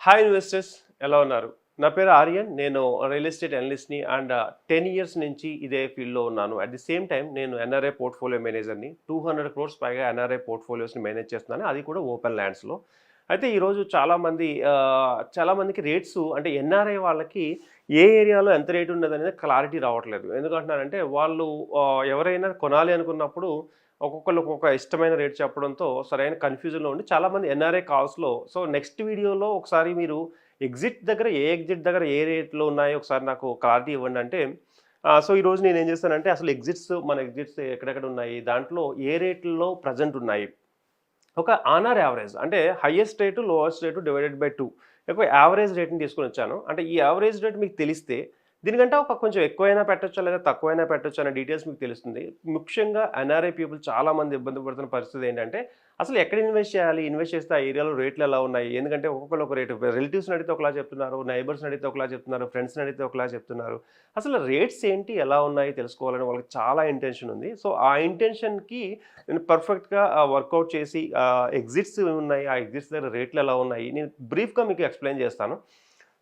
Hi investors, ఎలా ఉన్నారు? నా పేరు ఆర్యన్. నేను రియల్ ఎస్టేట్ అనలిస్ట్‌ని అండ్ 10 ఇయర్స్ నుంచి ఇదే ఫీల్డ్‌లో ఉన్నాను. అట్ ది సేమ్ టైమ్ నేను ఎన్ఆర్ఐ పోర్ట్‌ఫోలియో మేనేజర్‌ని. 200 క్రోర్స్ పైగా ఎన్ఆర్ఐ పోర్ట్‌ఫోలియోస్‌ని మేనేజ్ చేస్తున్నాను. అది కూడా ఓపెన్ ల్యాండ్స్‌లో. అయితే ఈరోజు చాలామందికి రేట్స్ అంటే ఎన్ఆర్ఐ వాళ్ళకి ఏ ఏరియాలో ఎంత రేట్ ఉన్నదనేది క్లారిటీ రావట్లేదు. ఎందుకంటున్నారంటే వాళ్ళు ఎవరైనా కొనాలి అనుకున్నప్పుడు ఒక్కొక్కళ్ళు ఒక్కొక్క ఇష్టమైన రేట్ చెప్పడంతో సరైన కన్‌ఫ్యూజన్‌లో ఉండి చాలామంది ఎన్ఆర్ఐ కాల్స్‌లో నెక్స్ట్ వీడియోలో ఒకసారి మీరు ఎగ్జిట్ దగ్గర ఏ రేట్‌లో ఉన్నాయో ఒకసారి నాకు క్లారిటీ ఇవ్వండి అంటే ఈరోజు నేనేం చేశానంటే అసలు మన ఎగ్జిట్స్ ఎక్కడెక్కడ ఉన్నాయి? దాంట్లో ఏ రేట్‌ల్లో ప్రెజెంట్ ఉన్నాయి? ఒక ఆనర్ యావరేజ్ అంటే highest rate, lowest rate divided by 2 average రేట్‌ని తీసుకొనొచ్చాను. అంటే ఈ యావరేజ్ రేట్ మీకు తెలిస్తే దీనికంటే కొంచెం ఎక్కువైనా పెట్టొచ్చా లేదా తక్కువైనా పెట్టొచ్చా అనే డీటెయిల్స్ మీకు తెలుస్తుంది. ముఖ్యంగా ఎన్ఆర్ఐ పీపుల్ చాలామంది ఇబ్బంది పడుతున్న పరిస్థితి ఏంటంటే అసలు ఎక్కడ ఇన్వెస్ట్ చేయాలి? ఇన్వెస్ట్ చేస్తే ఆ ఏరియాలో రేట్లు ఎలా ఉన్నాయి? ఎందుకంటే ఒక్కొక్కళ్ళు ఒక రేటు రిలేటివ్స్‌ని అడిగితే ఒకలా చెప్తున్నారు. నైబర్స్‌ని అడిగితే ఒకలా చెప్తున్నారు. ఫ్రెండ్స్‌ని అడిగితే ఒకలా చెప్తున్నారు. అసలు రేట్స్ ఏంటి? ఎలా ఉన్నాయి? తెలుసుకోవాలని వాళ్ళకి చాలా ఇంటెన్షన్ ఉంది. ఆ ఇంటెన్షన్‌కి నేను పర్ఫెక్ట్‌గా వర్కౌట్ చేసి ఎగ్జిట్స్ ఉన్నాయి. ఆ ఎగ్జిట్స్ దగ్గర రేట్లు ఎలా ఉన్నాయి? నేను బ్రీఫ్‌గా మీకు ఎక్స్‌ప్లెయిన్ చేస్తాను.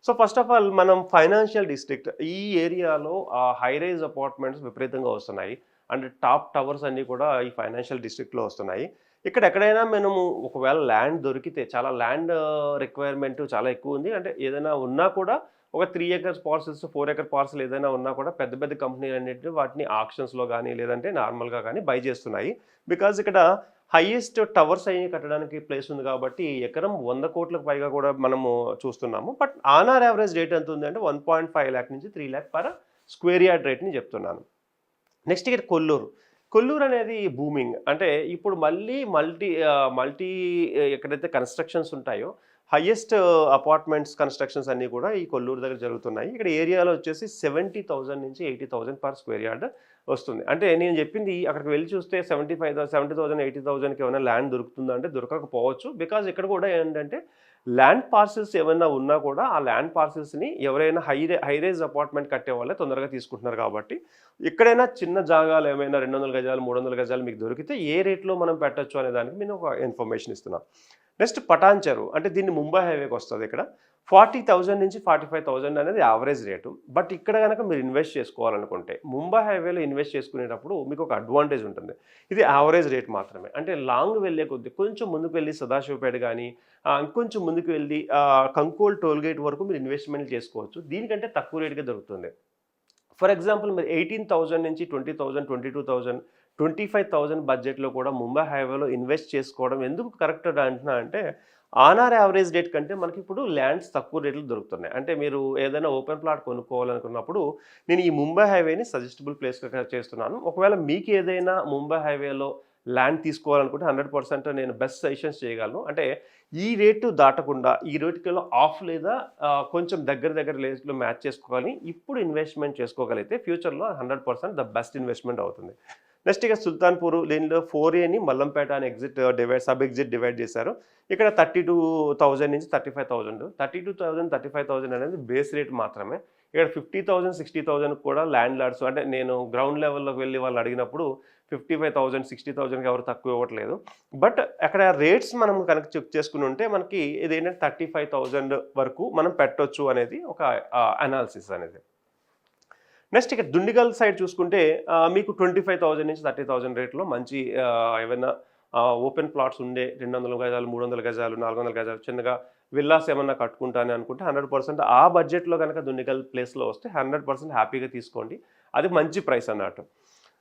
ఫస్ట్ ఆఫ్ ఆల్ మనం ఫైనాన్షియల్ డిస్ట్రిక్ట్ ఈ ఏరియాలో హై రైజ్ అపార్ట్మెంట్స్ విపరీతంగా వస్తున్నాయి. అండ్ టాప్ టవర్స్ అన్నీ కూడా ఈ ఫైనాన్షియల్ డిస్ట్రిక్ట్‌లో వస్తున్నాయి. ఇక్కడ ఎక్కడైనా మనము ఒకవేళ ల్యాండ్ దొరికితే చాలా ల్యాండ్ రిక్వైర్మెంట్ చాలా ఎక్కువుంది. అంటే ఏదైనా ఉన్నా కూడా ఒక 3 ఎకర్స్ పార్సెల్స్, 4 ఎకర్ పార్సెల్ ఏదైనా ఉన్నా కూడా పెద్ద పెద్ద కంపెనీలన్నిటిని వాటిని ఆక్షన్స్‌లో గానీ, లేదంటే నార్మల్‌గా గానీ బై చేస్తున్నాయి. బికాజ్ ఇక్కడ హైయెస్ట్ టవర్స్ అయ్యి కట్టడానికి ప్లేస్ ఉంది కాబట్టి ఎకరం 100,00,00,000 పైగా కూడా మనము చూస్తున్నాము. బట్ ఆన్ యావరేజ్ రేట్ ఎంత ఉంది అంటే 1.5 లాక్ నుంచి 3 లాక్ పర్ స్క్వేర్ యార్డ్ రేట్‌ని చెప్తున్నాను. నెక్స్ట్ ఇక్కడ కొల్లూరు. కొల్లూరు అనేది బూమింగ్. అంటే ఇప్పుడు మళ్ళీ మల్టీ ఎక్కడైతే కన్‌స్ట్రక్షన్స్ ఉంటాయో హైయెస్ట్ అపార్ట్మెంట్స్ కన్‌స్ట్రక్షన్స్ అన్నీ కూడా ఈ కొల్లూరు దగ్గర జరుగుతున్నాయి. ఇక్కడ ఏరియాలో వచ్చేసి 70,000 నుంచి 80,000 పర్ స్క్వేర్ యార్డ్ వస్తుంది. అంటే నేను చెప్పింది అక్కడికి వెళ్లి చూస్తే 70,000, 80,000కి ఏమైనా ల్యాండ్ దొరుకుతుందా అంటే దొరకకపోవచ్చు. బికాజ్ ఇక్కడ కూడా ఏంటంటే ల్యాండ్ పార్సెల్స్ ఏమైనా ఉన్నా కూడా ఆ ల్యాండ్ పార్సెల్స్‌ని ఎవరైనా హై రైజ్ అపార్ట్మెంట్ కట్టేవాళ్ళే తొందరగా తీసుకుంటున్నారు కాబట్టి ఎక్కడైనా చిన్న జాగాలు ఏమైనా 200 గజాలు, 300 గజాలు మీకు దొరికితే ఏ రేట్‌లో మనం పెట్టొచ్చు అనే దానికి నేను ఒక ఇన్ఫర్మేషన్ ఇస్తున్నా. నెక్స్ట్ పటాన్ చెరువు అంటే దీన్ని ముంబై హైవేకి వస్తది ఇక్కడ. 40,000 నుంచి 45,000 అనేది యావరేజ్ రేటు. బట్ ఇక్కడ గనక మీరు ఇన్వెస్ట్ చేసుకోవాలనుకుంటే ముంబై హైవేలో ఇన్వెస్ట్ చేసుకునేటప్పుడు మీకు ఒక అడ్వాంటేజ్ ఉంటుంది. ఇది యావరేజ్ రేట్ మాత్రమే. అంటే లాంగ్ వెళ్ళే కొద్దీ కొంచెం ముందుకు వెళ్లి సదాశివపేట గాని, ఇంకొంచెం ముందుకు వెళ్లి కంకోల్ టోల్ గేట్ వరకు మీరు ఇన్వెస్ట్‌మెంట్ చేసుకోవచ్చు. దీనికంటే తక్కువ రేట్‌కే దొరుకుతుంది. ఫర్ ఎగ్జాంపుల్ మీరు 18,000 నుంచి 20,000, 22,000, 25,000 బడ్జెట్‌లో కూడా ముంబై హైవేలో ఇన్వెస్ట్ చేసుకోవడం ఎందుకు కరెక్ట్ అంటున్నా అంటే యావరేజ్ రేట్ కంటే మనకిప్పుడు ల్యాండ్స్ తక్కువ రేట్‌లో దొరుకుతున్నాయి. అంటే మీరు ఏదైనా ఓపెన్ ప్లాట్ కొనుక్కోవాలనుకున్నప్పుడు నేను ఈ ముంబై హైవేని సజెస్టబుల్ ప్లేస్‌గా చేస్తున్నాను. ఒకవేళ మీకు ఏదైనా ముంబై హైవేలో ల్యాండ్ తీసుకోవాలనుకుంటే 100% నేను బెస్ట్ సజెషన్స్ చేయగలను. అంటే ఈ రేటు దాటకుండా ఈ రేటుకల్లా ఆఫ్ లేదా కొంచెం దగ్గర రేట్‌లో మ్యాచ్ చేసుకోవాలి. ఇప్పుడు ఇన్వెస్ట్‌మెంట్ చేసుకోగలిగితే ఫ్యూచర్‌లో 100% ద బెస్ట్ ఇన్వెస్ట్‌మెంట్ అవుతుంది. నెక్స్ట్ ఇక సుల్తాన్‌పూర్ దీనిలో 4ఏని మల్లంపేట అని సబ్ ఎగ్జిట్ డివైడ్ చేశారు. ఇక్కడ 32,000 నుంచి 35,000. 32,000, 35,000 అనేది బేస్ రేట్ మాత్రమే. ఇక్కడ 50,000, 60,000 కూడా ల్యాండ్ లార్డ్స్ అంటే నేను గ్రౌండ్ లెవెల్‌లోకి వెళ్లి వాళ్ళు అడిగినప్పుడు 55,000, 60,000కి ఎవరు తక్కువ ఇవ్వట్లేదు. బట్ అక్కడ రేట్స్ మనం కనుక చెక్ చేసుకుని ఉంటే మనకి ఇదేంటంటే 35,000 వరకు మనం పెట్టొచ్చు అనేది ఒక అనాలిసిస్ అనేది. నెక్స్ట్ ఇక దుండిగల్ సైడ్ చూసుకుంటే మీకు 25,000 నుంచి 30,000 రేట్‌లో మంచి ఏవైనా ఓపెన్ ప్లాట్స్ ఉండే 200 గజాలు, 300 గజాలు, 400 గజాలు చిన్నగా విల్లాస్ ఏమన్నా కట్టుకుంటాను అనుకుంటే 100% ఆ బడ్జెట్‌లో గనక దుండిగల్ ప్లేస్‌లో వస్తే 100% హ్యాపీగా తీసుకోండి. అది మంచి ప్రైస్ అన్నట్టు.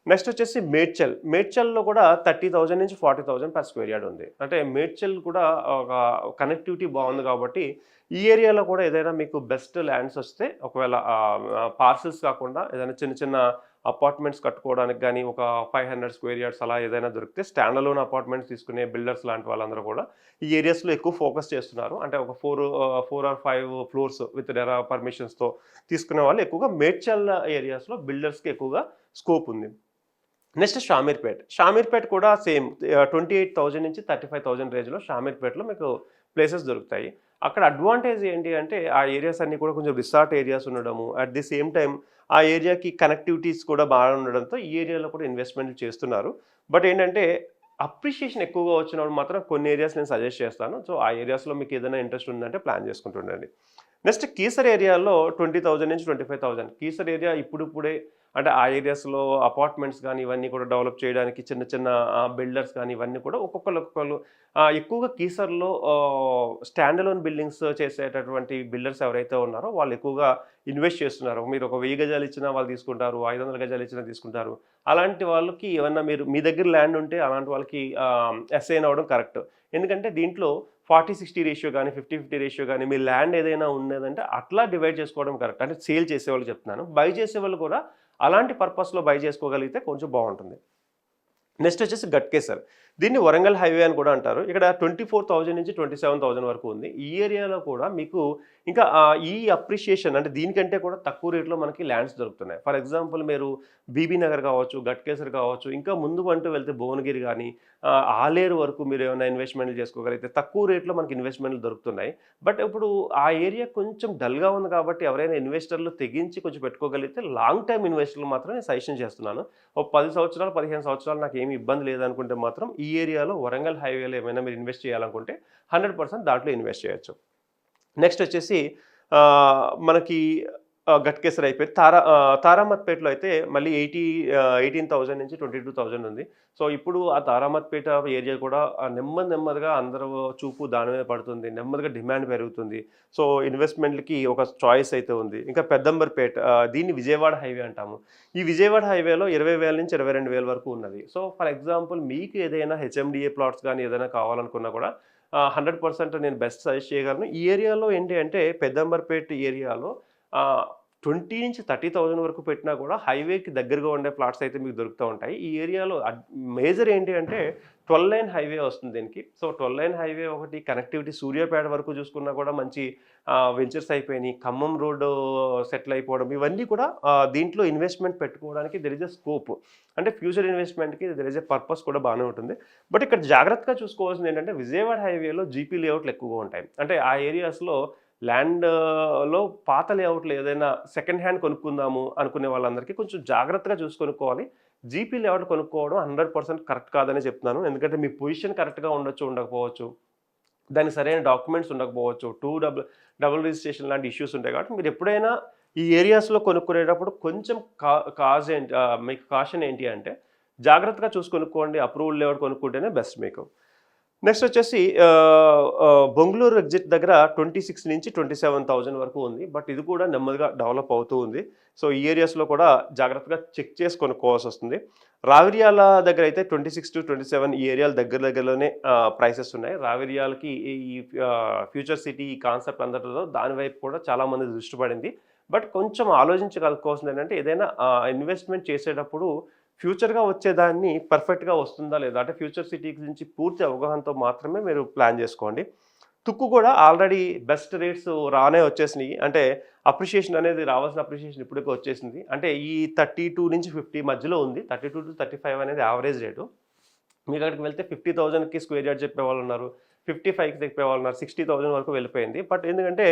నెక్స్ట్ వచ్చేసి మేడ్చల్. మేడ్చల్‌లో కూడా 30,000 నుంచి 40,000 పర్ స్క్వేర్ యార్డ్ ఉంది. అంటే మేడ్చల్ కూడా ఒక కనెక్టివిటీ బాగుంది కాబట్టి ఈ ఏరియాలో కూడా ఏదైనా మీకు బెస్ట్ ల్యాండ్స్ వస్తే ఒకవేళ పార్సెల్స్ కాకుండా ఏదైనా చిన్న చిన్న అపార్ట్మెంట్స్ కట్టుకోవడానికి గానీ ఒక 500 స్క్వేర్ యార్డ్స్ అలా ఏదైనా దొరికితే స్టాండ్ అలోన్ అపార్ట్మెంట్స్ తీసుకునే బిల్డర్స్ లాంటి వాళ్ళందరూ కూడా ఈ ఏరియాస్‌లో ఎక్కువ ఫోకస్ చేస్తున్నారు. అంటే ఒక 4 ఆర్ 5 ఫ్లోర్స్ విత్ రెరా పర్మిషన్స్‌తో తీసుకునే వాళ్ళు ఎక్కువగా మేడ్చల్ ఏరియాస్‌లో బిల్డర్స్‌కి ఎక్కువగా స్కోప్ ఉంది. నెక్స్ట్ షామీర్పేట్. షామీర్పేట్ కూడా సేమ్ 28,000 నుంచి 35,000 రేంజ్‌లో షామీర్పేట్‌లో మీకు ప్లేసెస్ దొరుకుతాయి. అక్కడ అడ్వాంటేజ్ ఏంటి అంటే ఆ ఏరియాస్ అన్నీ కూడా కొంచెం రిసార్ట్ ఏరియాస్ ఉండడము. అట్ ది సేమ్ టైమ్ ఆ ఏరియాకి కనెక్టివిటీస్ కూడా బాగా ఉండడంతో ఈ ఏరియాలో కూడా ఇన్వెస్ట్‌మెంట్ చేస్తున్నారు. బట్ ఏంటంటే అప్రిషియేషన్ ఎక్కువగా వచ్చినప్పుడు మాత్రం కొన్ని ఏరియాస్ నేను సజెస్ట్ చేస్తాను. సో, ఆ ఏరియాస్‌లో మీకు ఏదైనా ఇంట్రెస్ట్ ఉందంటే ప్లాన్ చేసుకుంటూ ఉండండి. నెక్స్ట్ కీసర్ ఏరియాలో 20,000 నుంచి 25,000 కీసర్ ఏరియా ఇప్పుడిప్పుడే అంటే ఆ ఏరియాస్‌లో అపార్ట్మెంట్స్ గానీ, ఇవన్నీ కూడా డెవలప్ చేయడానికి చిన్న చిన్న బిల్డర్స్ కానీ ఇవన్నీ కూడా ఒక్కొక్కళ్ళు ఎక్కువగా కీసర్‌లో స్టాండ్ అలోన్ బిల్డింగ్స్ చేసేటటువంటి బిల్డర్స్ ఎవరైతే ఉన్నారో వాళ్ళు ఎక్కువగా ఇన్వెస్ట్ చేస్తున్నారు. మీరు ఒక 1000 గజాలు ఇచ్చినా వాళ్ళు తీసుకుంటారు. 500 గజాలు ఇచ్చినా తీసుకుంటారు. అలాంటి వాళ్ళకి ఏమన్నా మీరు మీ దగ్గర ల్యాండ్ ఉంటే అలాంటి వాళ్ళకి అసైన్ అవ్వడం కరెక్ట్. ఎందుకంటే దీంట్లో 40-60 రేషియో గానీ, 50-50 రేషియో గానీ మీ ల్యాండ్ ఏదైనా ఉన్నదంటే అట్లా డివైడ్ చేసుకోవడం కరెక్ట్. అంటే సేల్ చేసేవాళ్ళకి చెప్తున్నాను. బై చేసేవాళ్ళు కూడా అలాంటి పర్పస్‌లో బై చేసుకోగలిగితే కొంచెం బావుంటుంది. నెక్స్ట్ వచ్చేసి గట్కేసర్. దీన్ని వరంగల్ హైవే అని కూడా అంటారు. ఇక్కడ 24,000 నుంచి 27,000 వరకు ఉంది. ఈ ఏరియాలో కూడా మీకు ఇంకా ఈ అప్రిషియేషన్ అంటే దీనికంటే కూడా తక్కువ రేట్‌లో మనకి ల్యాండ్స్ దొరుకుతున్నాయి. ఫర్ ఎగ్జాంపుల్ మీరు బీబీ నగర్ కావచ్చు, గట్కేసర్ కావచ్చు, ఇంకా ముందుకు అంటూ వెళ్తే భువనగిరి గానీ, ఆలేరు వరకు మీరు ఏమైనా ఇన్వెస్ట్‌మెంట్లు చేసుకోగలిగితే తక్కువ రేట్‌లో మనకి ఇన్వెస్ట్‌మెంట్లు దొరుకుతున్నాయి. బట్ ఇప్పుడు ఆ ఏరియా కొంచెం డల్‌గా ఉంది కాబట్టి ఎవరైనా ఇన్వెస్టర్లు తెగించి కొంచెం పెట్టుకోగలిగితే లాంగ్ టైమ్ ఇన్వెస్టర్లు మాత్రం నేను సజెషన్ చేస్తున్నాను. ఒక 10 సంవత్సరాలు, 15 సంవత్సరాలు నాకేమి ఇబ్బంది లేదనుకుంటే మాత్రం ఈ ఏరియాలో వరంగల్ హైవేలో ఏమైనా మీరు ఇన్వెస్ట్ చేయాలనుకుంటే 100% దాంట్లో ఇన్వెస్ట్ చేయొచ్చు. నెక్స్ట్ వచ్చేసి మనకి గట్కేసర్ అయిపోయి తారామత్పేటలో అయితే మళ్ళీ 18,000 నుంచి 22,000 ఉంది. సో, ఇప్పుడు ఆ తారామత్పేట ఏరియా కూడా నెమ్మదిగా అందరూ చూపు దాని మీద పడుతుంది. నెమ్మదిగా డిమాండ్ పెరుగుతుంది. సో, ఇన్వెస్ట్‌మెంట్‌లకి ఒక చాయిస్ అయితే ఉంది. ఇంకా పెద్దంబర్‌పేట దీన్ని విజయవాడ హైవే అంటాము. ఈ విజయవాడ హైవేలో 20,000 నుంచి 22,000 వరకు ఉన్నది. సో, ఫర్ ఎగ్జాంపుల్ మీకు ఏదైనా హెచ్ఎండిఏ ప్లాట్స్ గానీ ఏదైనా కావాలనుకున్నా కూడా 100% నేను బెస్ట్ సజెస్ట్ చేయగలను. ఈ ఏరియాలో ఏంటి అంటే పెద్దంబర్‌పేట ఏరియాలో 20,000-30,000 వరకు పెట్టినా కూడా హైవేకి దగ్గరగా ఉండే ప్లాట్స్ అయితే మీకు దొరుకుతూ ఉంటాయి. ఈ ఏరియాలో మేజర్ ఏంటి అంటే 12 లైన్ హైవే వస్తుంది దీనికి. సో, 12 లైన్ హైవే ఒకటి కనెక్టివిటీ సూర్యాపేట వరకు చూసుకున్నా కూడా మంచి వెంచర్స్ అయిపోయినాయి. ఖమ్మం రోడ్డు సెటిల్ అయిపోవడం ఇవన్నీ కూడా దీంట్లో ఇన్వెస్ట్‌మెంట్ పెట్టుకోవడానికి దేర్ ఈస్ ఎ స్కోప్. అంటే ఫ్యూచర్ ఇన్వెస్ట్‌మెంట్‌కి దేర్ ఈస్ ఎ పర్పస్ కూడా బాగానే ఉంటుంది. బట్ ఇక్కడ జాగ్రత్తగా చూసుకోవాల్సింది ఏంటంటే విజయవాడ హైవేలో జీపీ లేఅవుట్లు ఎక్కువగా ఉంటాయి. అంటే ఆ ఏరియాస్‌లో ల్యాండ్‌లో పాత లేఅవుట్లు ఏదైనా సెకండ్ హ్యాండ్ కొనుక్కుందాము అనుకునే వాళ్ళందరికీ కొంచెం జాగ్రత్తగా చూసి కొనుక్కోవాలి. జీపీ లేఅవుట్ కొనుక్కోవడం 100% కరెక్ట్ కాదనే చెప్తున్నాను. ఎందుకంటే మీ పొజిషన్ కరెక్ట్‌గా ఉండొచ్చు, ఉండకపోవచ్చు. దానికి సరైన డాక్యుమెంట్స్ ఉండకపోవచ్చు. డబుల్ రిజిస్ట్రేషన్ లాంటి ఇష్యూస్ ఉంటాయి కాబట్టి మీరు ఎప్పుడైనా ఈ ఏరియాస్‌లో కొనుక్కునేటప్పుడు కొంచెం మీకు కాషన్ ఏంటి అంటే జాగ్రత్తగా చూసి కొనుక్కోండి. అప్రూవ్డ్ లేఅవుట్ కొనుక్కుంటేనే బెస్ట్ మీకు. నెక్స్ట్ వచ్చేసి బెంగుళూరు ఎగ్జిట్ దగ్గర 26 నుంచి 27,000 వరకు ఉంది. బట్ ఇది కూడా నెమ్మదిగా డెవలప్ అవుతూ ఉంది. సో, ఈ ఏరియాస్‌లో కూడా జాగ్రత్తగా చెక్ చేసి కొనుక్కోవాల్సొస్తుంది. రావిర్యాల దగ్గర అయితే 26-27 ఈ ఏరియాల దగ్గరలోనే ప్రైసెస్ ఉన్నాయి. రావిర్యాలకి ఈ ఫ్యూచర్ సిటీ ఈ కాన్సెప్ట్ అందరితో దాని వైపు కూడా చాలామంది దృష్టి పడింది. బట్ కొంచెం ఆలోచించగలుకోవాల్సింది ఏంటంటే ఏదైనా ఇన్వెస్ట్‌మెంట్ చేసేటప్పుడు ఫ్యూచర్‌గా వచ్చేదాన్ని పర్ఫెక్ట్‌గా వస్తుందా లేదా? అంటే ఫ్యూచర్ సిటీ గురించి పూర్తి అవగాహనతో మాత్రమే మీరు ప్లాన్ చేసుకోండి. తుక్కు కూడా ఆల్రెడీ బెస్ట్ రేట్స్ రానే వచ్చేసినాయి. అంటే అప్రిషియేషన్ అనేది రావాల్సిన అప్రిషియేషన్ ఇప్పటికే వచ్చేసింది. అంటే ఈ 32-50 మధ్యలో ఉంది. 32-35 అనేది యావరేజ్ రేటు. మీకు అక్కడికి వెళ్తే 50,000కి స్క్వేర్ యార్డ్ చెప్పేవాళ్ళున్నారు. 55కి చెప్పేవాళ్ళున్నారు. 60,000 వరకు వెళ్ళిపోయింది. బట్ ఎందుకంటే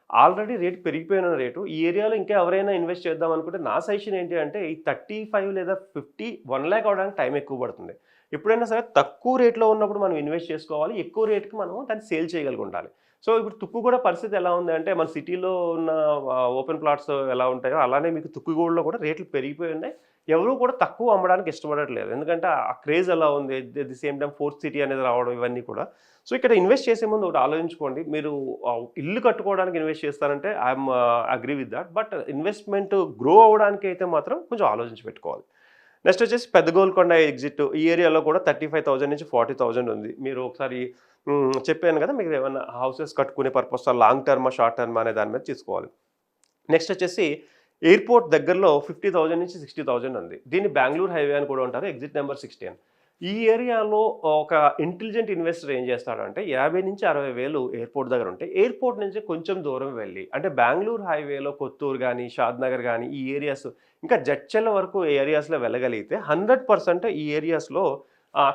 ఆల్రెడీ రేట్ పెరిగిపోయిన రేటు. ఈ ఏరియాలో ఇంకా ఎవరైనా ఇన్వెస్ట్ చేద్దాం అనుకుంటే నా సజెషన్ ఏంటి అంటే ఈ 35 లేదా 50 1,00,000 అవ్వడానికి టైం ఎక్కువ పడుతుంది. ఎప్పుడైనా సరే తక్కువ రేట్‌లో ఉన్నప్పుడు మనం ఇన్వెస్ట్ చేసుకోవాలి. ఎక్కువ రేట్‌కి మనం దాన్ని సేల్ చేయగలిగి ఉండాలి. సో, ఇప్పుడు తుక్కుగూడ పరిస్థితి ఎలా ఉంది అంటే మన సిటీలో ఉన్న ఓపెన్ ప్లాట్స్ ఎలా ఉంటాయో అలానే మీకు తుక్కుగూడలో కూడా రేట్లు పెరిగిపోయి ఉన్నాయి. ఎవరు కూడా తక్కువ అమ్మడానికి ఇష్టపడట్లేదు. ఎందుకంటే ఆ క్రేజ్ ఎలా ఉంది. At the same time fourth city అనేది రావడం ఇవన్నీ కూడా. సో, ఇక్కడ ఇన్వెస్ట్ చేసే ముందు ఒకటి ఆలోచించుకోండి. మీరు ఇల్లు కట్టుకోవడానికి ఇన్వెస్ట్ చేస్తారంటే I'm agree with that. But investment grow అవ్వడానికి అయితే మాత్రం కొంచెం ఆలోచించి పెట్టుకోవాలి. నెక్స్ట్ వచ్చేసి పెద్ద గోల్కొండ ఎగ్జిట్ ఈ ఏరియాలో కూడా 35,000 నుంచి 40,000 ఉంది. మీరు ఒకసారి చెప్పాను కదా! మీకు ఏమన్నా హౌసెస్ కట్టుకునే పర్పసా లాంగ్ టర్మా, షార్ట్ టర్మా అనే దాని మీద తీసుకోవాలి. నెక్స్ట్ వచ్చేసి ఎయిర్‌పోర్ట్ దగ్గరలో 50,000 నుంచి 60,000 ఉంది. దీన్ని బెంగుళూరు హైవే అని కూడా అంటారు. Exit number 16. ఈ ఏరియాలో ఒక ఇంటెలిజెంట్ ఇన్వెస్టర్ ఏం చేస్తాడంటే 50,000-60,000 ఎయిర్‌పోర్ట్ దగ్గర ఉంటే ఎయిర్‌పోర్ట్ నుంచి కొంచెం దూరం వెళ్ళి అంటే బెంగుళూరు హైవేలో కొత్తూరు గానీ, షాద్‌నగర్ గానీ ఈ ఏరియాస్ ఇంకా జడ్చర్ల వరకు ఏరియాస్‌లో వెళ్ళగలిగితే 100% ఈ ఏరియాస్‌లో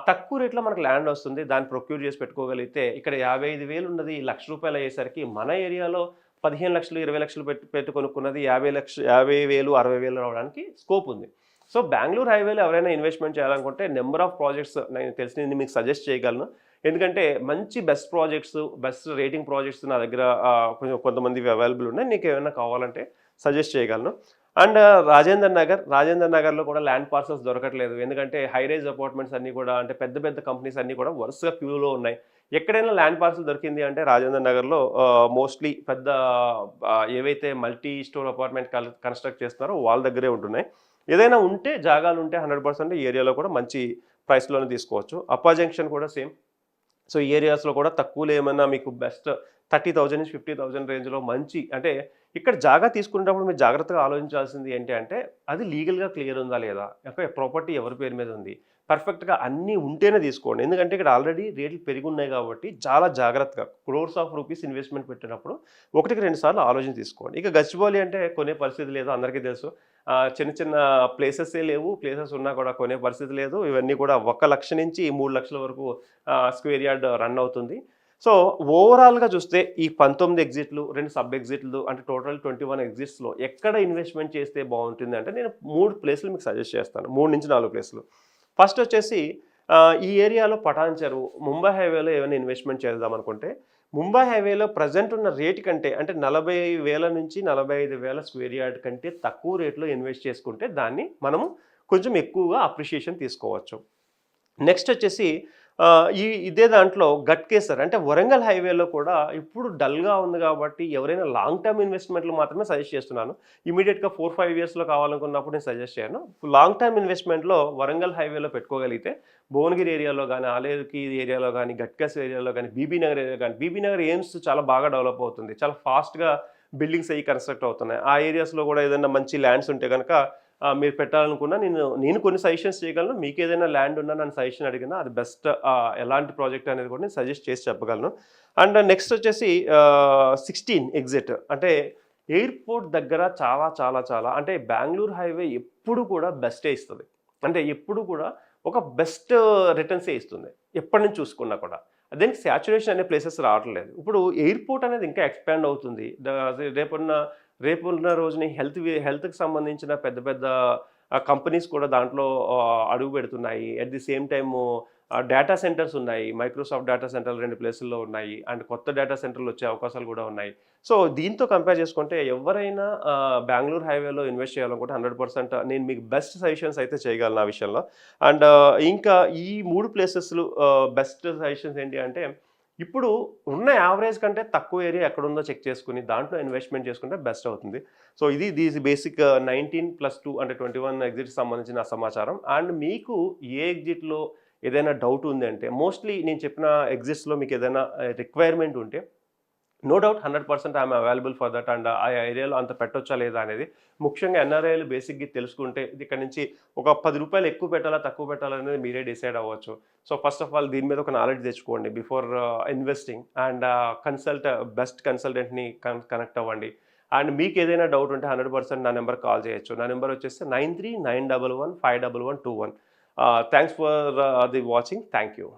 తక్కువ రేట్‌లో మనకు ల్యాండ్ వస్తుంది. దాన్ని ప్రొక్యూర్ చేసి పెట్టుకోగలిగితే ఇక్కడ 55,000 ఉన్నది రూ. 1,00,000 అయ్యేసరికి మన ఏరియాలో 15,00,000, 20,00,000 పెట్టి కొనుక్కున్నది 50,000, 60,000 రావడానికి స్కోప్ ఉంది. సో బెంగుళూరు హైవేలో ఎవరైనా ఇన్వెస్ట్మెంట్ చేయాలనుకుంటే నెంబర్ ఆఫ్ ప్రాజెక్ట్స్ నేను తెలిసినవి మీకు సజెస్ట్ చేయగలను. ఎందుకంటే మంచి best projects, best rating projects నా దగ్గర కొంచెం కొంతమందివి అవైలబుల్ ఉన్నాయి. నీకు ఏమైనా కావాలంటే సజెస్ట్ చేయగలను. అండ్ రాజేందర్ నగర్లో కూడా ల్యాండ్ పార్సల్స్ దొరకట్లేదు. ఎందుకంటే హై రైజ్ అపార్ట్మెంట్స్ అన్నీ కూడా అంటే పెద్ద పెద్ద కంపెనీస్ అన్నీ కూడా వరుసగా క్యూలో ఉన్నాయి. ఎక్కడైనా ల్యాండ్ పార్సల్ దొరికింది అంటే రాజేందర్ నగర్లో మోస్ట్లీ పెద్ద ఏవైతే మల్టీ స్టోర్ అపార్ట్మెంట్ కన్స్ట్రక్ట్ చేస్తున్నారో వాళ్ళ దగ్గరే ఉంటున్నాయి. ఏదైనా ఉంటే జాగాలు ఉంటే 100% ఈ ఏరియాలో కూడా మంచి ప్రైస్లోనే తీసుకోవచ్చు. అప్పా జంక్షన్ కూడా సేమ్. సో ఈ ఏరియాస్లో కూడా తక్కువలో ఏమన్నా మీకు బెస్ట్ 30,000 నుంచి 50,000 రేంజ్లో మంచి అంటే ఇక్కడ జాగా తీసుకునేటప్పుడు మీరు జాగ్రత్తగా ఆలోచించాల్సింది ఏంటి అంటే అది లీగల్గా క్లియర్ ఉందా లేదా, ఓకే ప్రాపర్టీ ఎవరి పేరు మీద ఉంది, పర్ఫెక్ట్గా అన్నీ ఉంటేనే తీసుకోండి. ఎందుకంటే ఇక్కడ ఆల్రెడీ రేట్లు పెరిగి ఉన్నాయి కాబట్టి చాలా జాగ్రత్తగా క్రోర్స్ ఆఫ్ రూపీస్ ఇన్వెస్ట్మెంట్ పెట్టినప్పుడు 1-2 సార్లు ఆలోచన తీసుకోండి. ఇక గచ్చిబౌలి అంటే కొనే పరిస్థితి లేదు, అందరికీ తెలుసు. చిన్న చిన్న ప్లేసెసే లేవు, ప్లేసెస్ ఉన్నా కూడా కొనే పరిస్థితి లేదు. ఇవన్నీ కూడా 1 లక్ష నుంచి 3 లక్షల వరకు స్క్వేర్ యార్డ్ రన్ అవుతుంది. సో ఓవరాల్గా చూస్తే ఈ 19 ఎగ్జిట్లు, 2 సబ్ ఎగ్జిట్లు అంటే టోటల్ 21 ఎగ్జిట్స్లో ఎక్కడ ఇన్వెస్ట్మెంట్ చేస్తే బాగుంటుంది అంటే నేను 3 ప్లేసులు మీకు సజెస్ట్ చేస్తాను. 3-4 ప్లేసులు. ఫస్ట్ వచ్చేసి ఈ ఏరియాలో పటాన్ చెరువు, ముంబై హైవేలో ఏమైనా ఇన్వెస్ట్మెంట్ చేద్దాం అనుకుంటే ముంబై హైవేలో ప్రజెంట్ ఉన్న రేట్ కంటే అంటే 40,000 నుంచి 45,000 స్క్వేర్ యార్డ్ కంటే తక్కువ రేట్లో ఇన్వెస్ట్ చేసుకుంటే దాన్ని మనము కొంచెం ఎక్కువగా అప్రిషియేషన్ తీసుకోవచ్చు. నెక్స్ట్ వచ్చేసి ఇదే దాంట్లో గట్కేసర్ అంటే వరంగల్ హైవేలో కూడా ఇప్పుడు డల్గా ఉంది కాబట్టి ఎవరైనా లాంగ్ టర్మ్ ఇన్వెస్ట్మెంట్లు మాత్రమే సజెస్ట్ చేస్తున్నాను. ఇమీడియట్గా 4-5 ఇయర్స్లో కావాలనుకున్నప్పుడు నేను సజెస్ట్ చేయను. లాంగ్ టర్మ్ ఇన్వెస్ట్మెంట్లో వరంగల్ హైవేలో పెట్టుకోగలిగితే భువనగిరి ఏరియాలో కానీ, ఆలేరుకి ఏరియాలో కానీ, గట్కేసర్ ఏరియాలో కానీ, బీబీ నగర్ ఏరియా కానీ, బీబీ నగర్ ఎయిమ్స్ చాలా బాగా డెవలప్ అవుతుంది, చాలా ఫాస్ట్గా బిల్డింగ్స్ అయ్యి కన్స్ట్రక్ట్ అవుతున్నాయి. ఆ ఏరియాస్లో కూడా ఏదైనా మంచి ల్యాండ్స్ ఉంటే కనుక మీరు పెట్టాలనుకున్నా నేను కొన్ని సజెషన్స్ చేయగలను. మీకు ఏదైనా ల్యాండ్ ఉన్నా నన్ను సజెషన్ అడిగినా అది బెస్ట్ ఎలాంటి ప్రాజెక్ట్ అనేది కూడా నేను సజెస్ట్ చేసి చెప్పగలను. అండ్ నెక్స్ట్ వచ్చేసి 16 ఎగ్జిట్ అంటే ఎయిర్పోర్ట్ దగ్గర చాలా చాలా చాలా అంటే బెంగళూరు హైవే ఎప్పుడు కూడా బెస్టే ఇస్తుంది. అంటే ఎప్పుడు కూడా ఒక బెస్ట్ రిటర్న్సే ఇస్తుంది ఎప్పటి నుంచి చూసుకున్నా కూడా. దానికి సాచురేషన్ అనే ప్లేసెస్ రావట్లేదు. ఇప్పుడు ఎయిర్పోర్ట్ అనేది ఇంకా ఎక్స్పాండ్ అవుతుంది. రేపున్న రోజుని హెల్త్కి సంబంధించిన పెద్ద పెద్ద కంపెనీస్ కూడా దాంట్లో అడుగు పెడుతున్నాయి. At the same time data centres ఉన్నాయి. మైక్రోసాఫ్ట్ డేటా సెంటర్లు 2 ప్లేసుల్లో ఉన్నాయి. అండ్ కొత్త డేటా సెంటర్లు వచ్చే అవకాశాలు కూడా ఉన్నాయి. సో దీంతో కంపేర్ చేసుకుంటే ఎవరైనా బెంగళూరు హైవేలో ఇన్వెస్ట్ చేయాలనుకుంటే 100% నేను మీకు బెస్ట్ సజెషన్స్ అయితే చేయగలను ఆ విషయంలో. అండ్ ఇంకా ఈ 3 ప్లేసెస్లు బెస్ట్ సజెషన్స్ ఏంటి అంటే ఇప్పుడు ఉన్న యావరేజ్ కంటే తక్కువ ఏరియా ఎక్కడుందో చెక్ చేసుకుని దాంట్లో ఇన్వెస్ట్మెంట్ చేసుకుంటే బెస్ట్ అవుతుంది. సో ఇది బేసిక్ 19+2 అంటే 21 ఎగ్జిట్కి సంబంధించిన సమాచారం. అండ్ మీకు ఏ ఎగ్జిట్లో ఏదైనా డౌట్ ఉంది అంటే మోస్ట్లీ నేను చెప్పిన ఎగ్జిట్స్లో మీకు ఏదైనా రిక్వైర్మెంట్ ఉంటే no doubt 100% I'm available for that. And ఆ ఏరియాలో అంత పెట్టొచ్చా లేదా అనేది ముఖ్యంగా ఎన్ఆర్ఐలు బేసిక్గా తెలుసుకుంటే ఇక్కడ నుంచి ఒక ₹10 ఎక్కువ పెట్టాలా తక్కువ పెట్టాలా అనేది మీరే డిసైడ్ అవ్వచ్చు. సో ఫస్ట్ ఆఫ్ ఆల్ దీని మీద ఒక నాలెడ్జ్ తెచ్చుకోండి బిఫోర్ ఇన్వెస్టింగ్. అండ్ బెస్ట్ కన్సల్టెంట్ని కనెక్ట్ అవ్వండి. అండ్ మీకు ఏదైనా డౌట్ ఉంటే 100% నా నెంబర్ కాల్ చేయొచ్చు. నా నెంబర్ వచ్చేసి 9391151121. Thanks for the watching. Thank you.